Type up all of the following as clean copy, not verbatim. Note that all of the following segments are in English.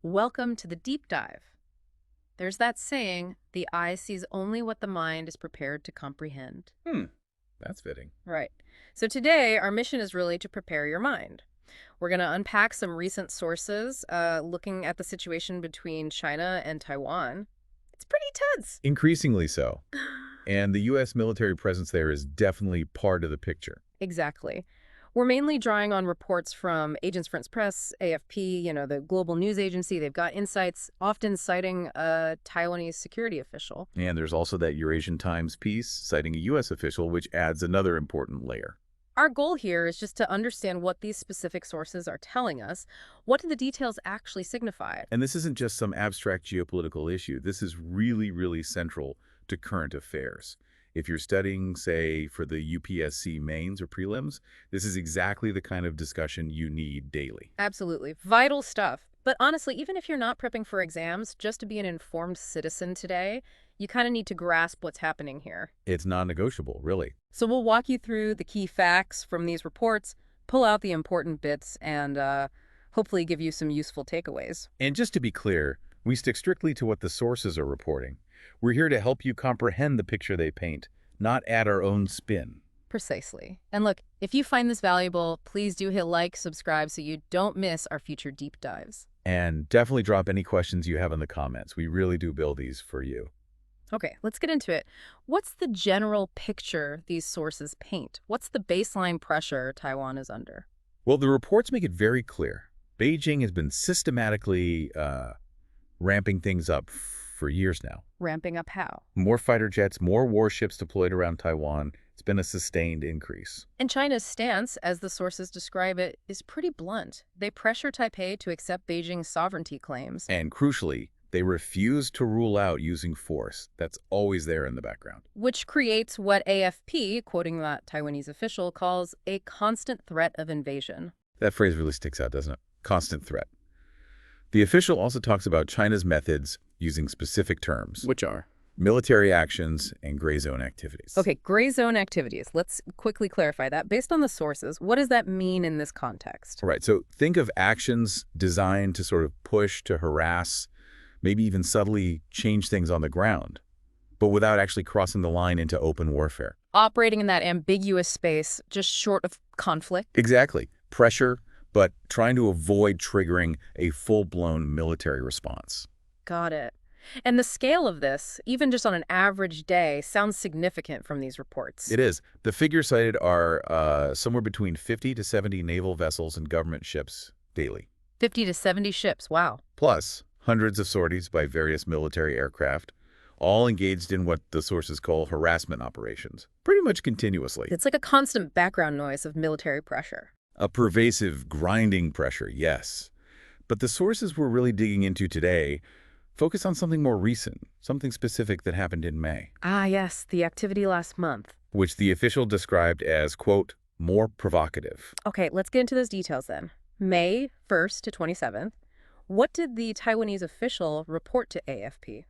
Welcome to the deep dive. There's that saying, the eye sees only what the mind is prepared to comprehend. That's fitting. Right. So today, our mission is really to prepare your mind. We're going to unpack some recent sources, looking at the situation between China and Taiwan. It's pretty tense. Increasingly so. And the U.S. military presence there is definitely part of the picture. Exactly. We're mainly drawing on reports from Agence France-Presse, AFP, the global news agency. They've got insights, often citing a Taiwanese security official. And there's also that Eurasian Times piece citing a U.S. official, which adds another important layer. Our goal here is just to understand what these specific sources are telling us. What do the details actually signify? And this isn't just some abstract geopolitical issue. This is really, really central to current affairs. If you're studying, say, for the UPSC mains or prelims, this is exactly the kind of discussion you need daily. Absolutely. Vital stuff. But honestly, even if you're not prepping for exams, just to be an informed citizen today, you kind of need to grasp what's happening here. It's non-negotiable, really. So we'll walk you through the key facts from these reports, pull out the important bits, and hopefully give you some useful takeaways. And just to be clear, we stick strictly to what the sources are reporting. We're here to help you comprehend the picture they paint, not add our own spin. Precisely. And look, if you find this valuable, please do hit like, subscribe so you don't miss our future deep dives. And definitely drop any questions you have in the comments. We really do build these for you. Okay, let's get into it. What's the general picture these sources paint? What's the baseline pressure Taiwan is under? Well, the reports make it very clear. Beijing has been systematically ramping things up for years now. Ramping up how? More fighter jets, more warships deployed around Taiwan. It's been a sustained increase. And China's stance, as the sources describe it, is pretty blunt. They pressure Taipei to accept Beijing's sovereignty claims. And crucially, they refuse to rule out using force. That's always there in the background. Which creates what AFP, quoting that Taiwanese official, calls a constant threat of invasion. That phrase really sticks out, doesn't it? Constant threat. The official also talks about China's methods using specific terms. Which are? Military actions and gray zone activities. Okay, gray zone activities. Let's quickly clarify that. Based on the sources, what does that mean in this context? All right, so think of actions designed to sort of push, to harass, maybe even subtly change things on the ground, but without actually crossing the line into open warfare. Operating in that ambiguous space, just short of conflict? Exactly. Pressure, but trying to avoid triggering a full-blown military response. Got it. And the scale of this, even just on an average day, sounds significant from these reports. It is. The figures cited are somewhere between 50 to 70 naval vessels and government ships daily. 50 to 70 ships, wow. Plus, hundreds of sorties by various military aircraft, all engaged in what the sources call harassment operations, pretty much continuously. It's like a constant background noise of military pressure. A pervasive, grinding pressure, yes. But the sources we're really digging into today focus on something more recent, something specific that happened in May. Ah, yes, the activity last month. Which the official described as, quote, more provocative. Okay, let's get into those details then. May 1st to 27th. What did the Taiwanese official report to AFP?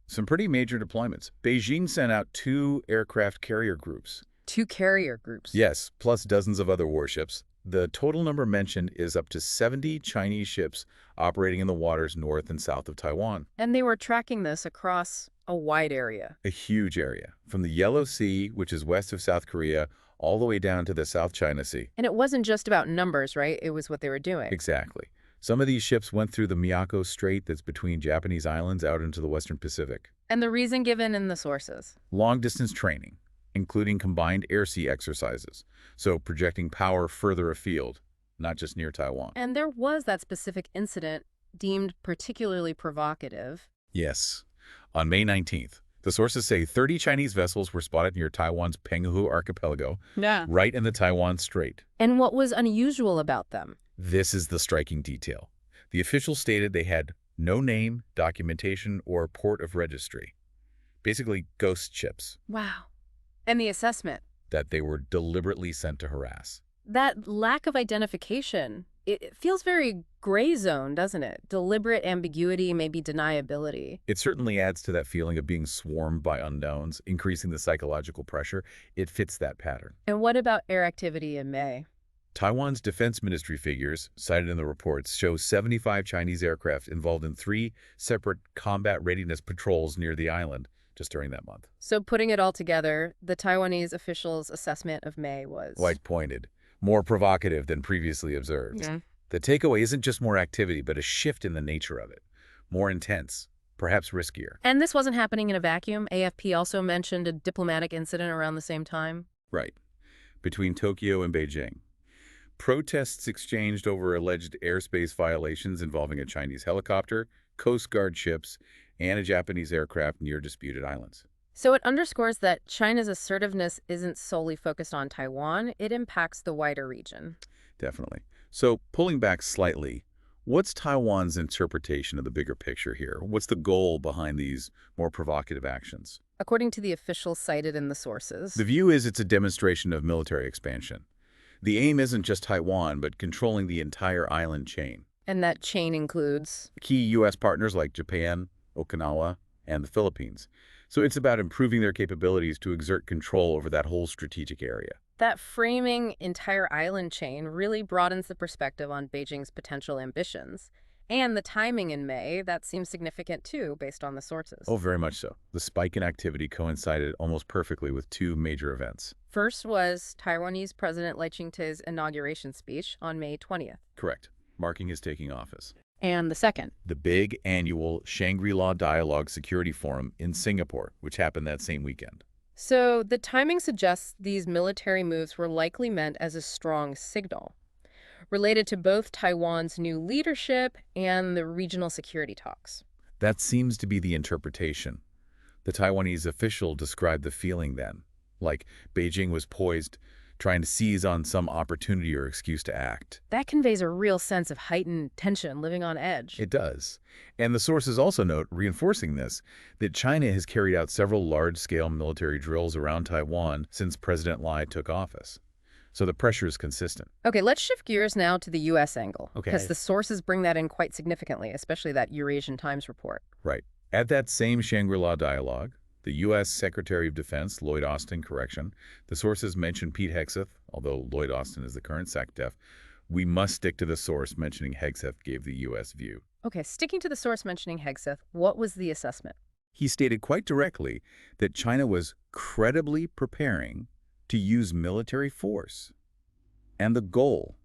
Some pretty major deployments. Beijing sent out 2 aircraft carrier groups. 2 carrier groups? Yes, plus dozens of other warships. The total number mentioned is up to 70 Chinese ships operating in the waters north and south of Taiwan. And they were tracking this across a wide area. A huge area, from the Yellow Sea, which is west of South Korea, all the way down to the South China Sea. And it wasn't just about numbers, right? It was what they were doing. Exactly. Some of these ships went through the Miyako Strait that's between Japanese islands out into the Western Pacific. And the reason given in the sources? Long-distance training, including combined air-sea exercises, so projecting power further afield, not just near Taiwan. And there was that specific incident deemed particularly provocative. Yes. On May 19th, the sources say 30 Chinese vessels were spotted near Taiwan's Penghu archipelago, right in the Taiwan Strait. And what was unusual about them? This is the striking detail. The officials stated they had no name, documentation, or port of registry. Basically, ghost ships. Wow. And the assessment? That they were deliberately sent to harass. That lack of identification, it feels very gray zone, doesn't it? Deliberate ambiguity, maybe deniability. It certainly adds to that feeling of being swarmed by unknowns, increasing the psychological pressure. It fits that pattern. And what about air activity in May? Taiwan's defense ministry figures, cited in the reports, show 75 Chinese aircraft involved in 3 separate combat readiness patrols near the island just during that month. So putting it all together, the Taiwanese officials' assessment of May was... White pointed, more provocative than previously observed. Yeah. The takeaway isn't just more activity, but a shift in the nature of it. More intense, perhaps riskier. And this wasn't happening in a vacuum. AFP also mentioned a diplomatic incident around the same time. Right. Between Tokyo and Beijing. Protests exchanged over alleged airspace violations involving a Chinese helicopter, Coast Guard ships, and a Japanese aircraft near disputed islands. So it underscores that China's assertiveness isn't solely focused on Taiwan. It impacts the wider region. Definitely. So pulling back slightly, what's Taiwan's interpretation of the bigger picture here? What's the goal behind these more provocative actions? According to the officials cited in the sources, The view is it's a demonstration of military expansion. The aim isn't just Taiwan, but controlling the entire island chain. and that chain includes... Key U.S. partners like Japan, Okinawa, and the Philippines. So it's about improving their capabilities to exert control over that whole strategic area. That framing entire island chain really broadens the perspective on Beijing's potential ambitions. And the timing in May, that seems significant too, based on the sources. Oh, very much so. The spike in activity coincided almost perfectly with 2 major events. First was Taiwanese President Ching-te's inauguration speech on May 20th. Correct, marking his taking office. And the second, The big annual Shangri-La Dialogue Security Forum in Singapore, which happened that same weekend. so the timing suggests these military moves were likely meant as a strong signal, related to both Taiwan's new leadership and the regional security talks. That seems to be the interpretation. The Taiwanese official described the feeling then, like Beijing was poised, trying to seize on some opportunity or excuse to act. That conveys a real sense of heightened tension, living on edge. It does. And the sources also note, reinforcing this, that China has carried out several large-scale military drills around Taiwan since President Lai took office. So the pressure is consistent. Okay, let's shift gears now to the U.S. angle. Okay. Because the sources bring that in quite significantly, especially that Eurasian Times report. Right. At that same Shangri-La dialogue, the U.S. Secretary of Defense, Lloyd Austin, the sources mention Pete Hegseth, although Lloyd Austin is the current SecDef. We must stick to the source mentioning Hegseth gave the U.S. view. Okay, sticking to the source mentioning Hegseth, what was the assessment? He stated quite directly that China was credibly preparing to use military force, and the goal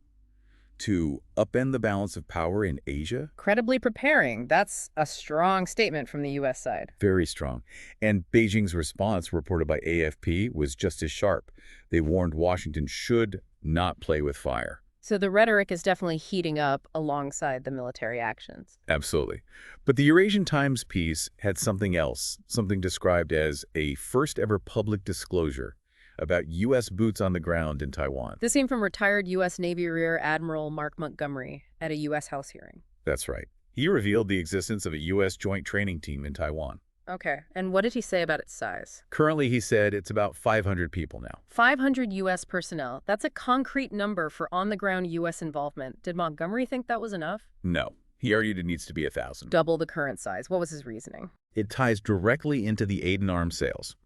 to upend the balance of power in Asia. Credibly preparing. That's a strong statement from the U.S. side. Very strong. And Beijing's response, reported by AFP, was just as sharp. They warned Washington should not play with fire. So the rhetoric is definitely heating up alongside the military actions. Absolutely. But the Eurasian Times piece had something else, something described as a first-ever public disclosure about U.S. boots on the ground in Taiwan. This came from retired US Navy Rear Admiral Mark Montgomery at a U.S. House hearing. That's right. He revealed the existence of a U.S. joint training team in Taiwan. Okay, and what did he say about its size? Currently, he said it's about 500 people now. 500 U.S. personnel. That's a concrete number for on-the-ground U.S. involvement. Did Montgomery think that was enough? No. He argued it needs to be 1,000. Double the current size. What was his reasoning? It ties directly into the aid and arms sales.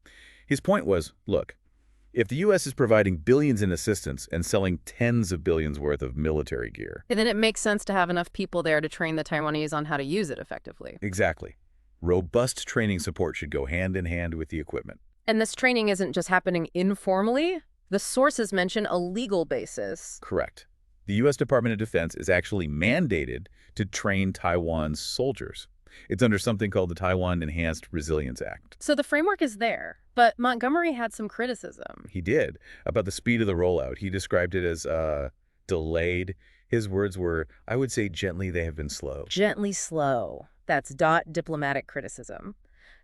His point was, look, if the U.S. is providing billions in assistance and selling tens of billions worth of military gear. And then it makes sense to have enough people there to train the Taiwanese on how to use it effectively. Exactly. Robust training support should go hand in hand with the equipment. And this training isn't just happening informally. The sources mention a legal basis. Correct. The U.S. Department of Defense is actually mandated to train Taiwan's soldiers. It's under something called the Taiwan Enhanced Resilience Act. So the framework is there, but Montgomery had some criticism. He did, about the speed of the rollout. He described it as delayed. His words were, I would say gently they have been slow. Gently slow. That's diplomatic criticism.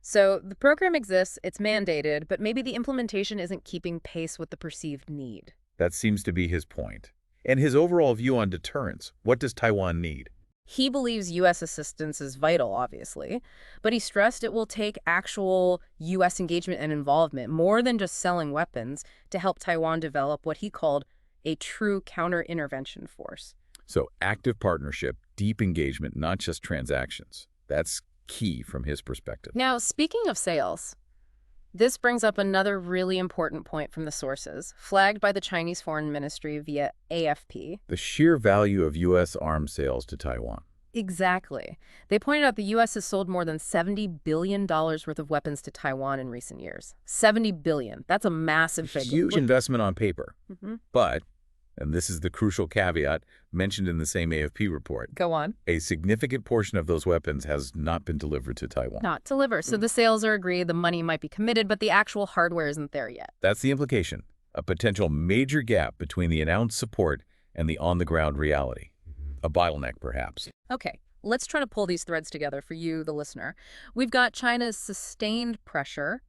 So the program exists, it's mandated, but maybe the implementation isn't keeping pace with the perceived need. That seems to be his point. And his overall view on deterrence. What does Taiwan need? He believes U.S. assistance is vital, obviously, but he stressed it will take actual U.S. engagement and involvement, more than just selling weapons, to help Taiwan develop what he called a true counter-intervention force. So active partnership, deep engagement, not just transactions. That's key from his perspective. Now, speaking of sales, This brings up another really important point from the sources, flagged by the Chinese Foreign Ministry via AFP. The sheer value of U.S. arms sales to Taiwan. Exactly. They pointed out the U.S. has sold more than $70 billion worth of weapons to Taiwan in recent years. $70 billion. That's a massive figure. Huge investment on paper. Mm-hmm. But, and this is the crucial caveat mentioned in the same AFP report, Go on. a significant portion of those weapons has not been delivered to Taiwan. Not deliver. So the sales are agreed, the money might be committed, but the actual hardware isn't there yet. That's the implication. A potential major gap between the announced support and the on-the-ground reality. A bottleneck, perhaps. Okay, let's try to pull these threads together for you, the listener. We've got China's sustained pressure,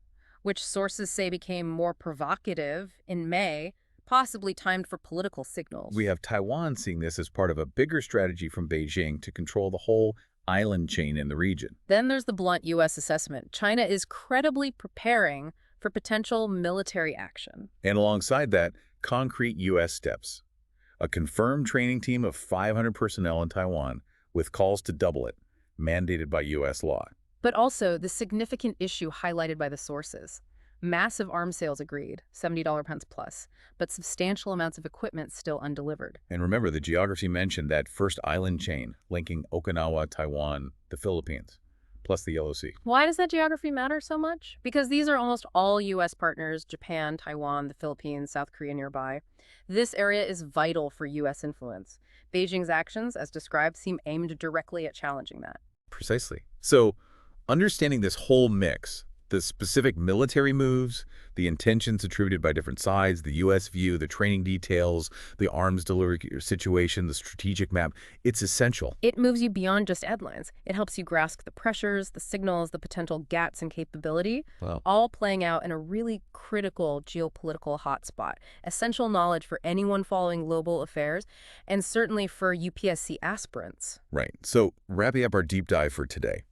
which sources say became more provocative in May, possibly timed for political signals. We have Taiwan seeing this as part of a bigger strategy from Beijing to control the whole island chain in the region. Then there's the blunt U.S. assessment. China is credibly preparing for potential military action. And alongside that, concrete U.S. steps. A confirmed training team of 500 personnel in Taiwan with calls to double it, mandated by U.S. law. But also the significant issue highlighted by the sources. Massive arms sales agreed, $70 plus, but substantial amounts of equipment still undelivered. And remember, the geography mentioned that first island chain linking Okinawa, Taiwan, the Philippines, plus the Yellow Sea. Why does that geography matter so much? Because these are almost all U.S. partners, Japan, Taiwan, the Philippines, South Korea nearby. This area is vital for U.S. influence. Beijing's actions, as described, seem aimed directly at challenging that. Precisely. So, understanding this whole mix, the specific military moves, the intentions attributed by different sides, the U.S. view, the training details, the arms delivery situation, the strategic map, it's essential. It moves you beyond just headlines. It helps you grasp the pressures, the signals, the potential gaps in capability, all playing out in a really critical geopolitical hotspot. Essential knowledge for anyone following global affairs, and certainly for UPSC aspirants. Right. So, wrapping up our deep dive for today.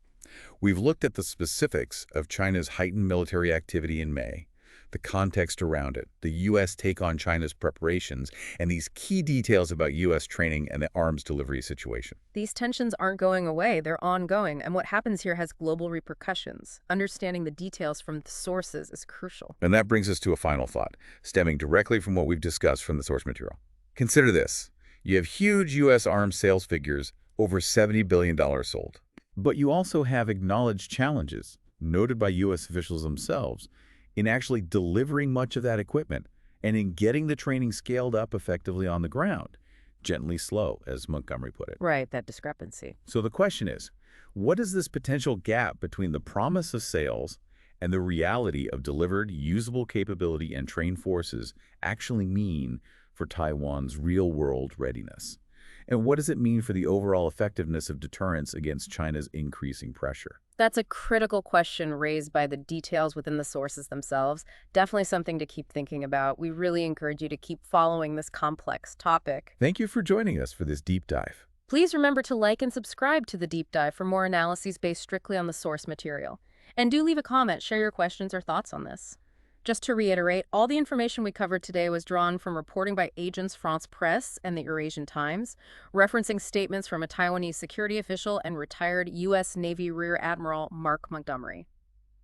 We've looked at the specifics of China's heightened military activity in May, the context around it, the U.S. take on China's preparations, and these key details about U.S. training and the arms delivery situation. These tensions aren't going away, they're ongoing, and what happens here has global repercussions. Understanding the details from the sources is crucial. And that brings us to a final thought, stemming directly from what we've discussed from the source material. Consider this. You have huge U.S. arms sales figures, over $70 billion sold. But you also have acknowledged challenges, noted by U.S. officials themselves, in actually delivering much of that equipment and in getting the training scaled up effectively on the ground. Gently slow, as Montgomery put it. Right, that discrepancy. So the question is, what does this potential gap between the promise of sales and the reality of delivered, usable capability and trained forces actually mean for Taiwan's real-world readiness? And what does it mean for the overall effectiveness of deterrence against China's increasing pressure? That's a critical question raised by the details within the sources themselves. Definitely something to keep thinking about. We really encourage you to keep following this complex topic. Thank you for joining us for this deep dive. Please remember to like and subscribe to the deep dive for more analyses based strictly on the source material. And do leave a comment, share your questions or thoughts on this. Just to reiterate, all the information we covered today was drawn from reporting by Agence France-Presse and the Eurasian Times, referencing statements from a Taiwanese security official and retired US Navy Rear Admiral Mark Montgomery.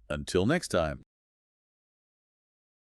Until next time.